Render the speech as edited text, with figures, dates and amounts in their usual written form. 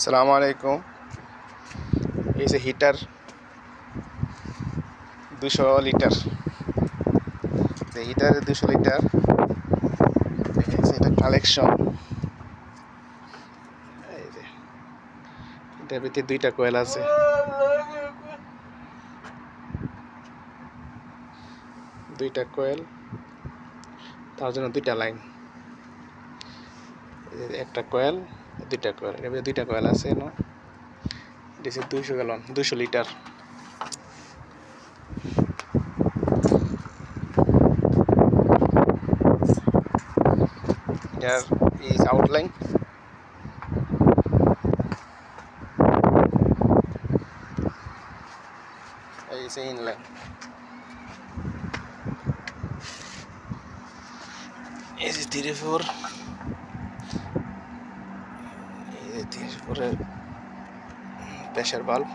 আসসালামু আলাইকুম। এই যে হিটার 200 লিটার, যে হিটারের 200 লিটার এটা কালেকশন। এই যে এটার ভিতরে 2টা কয়েল আছে, 2টা কয়েল, তার জন্য 2টা লাইন। একটা কয়েল, 2টা কয়েল, এর ভিতরে 2টা কয়েল আছে না। এটা 200 gallon, 200 litre. Here is outline. Is inline. Is 34. Is 34 pressure valve.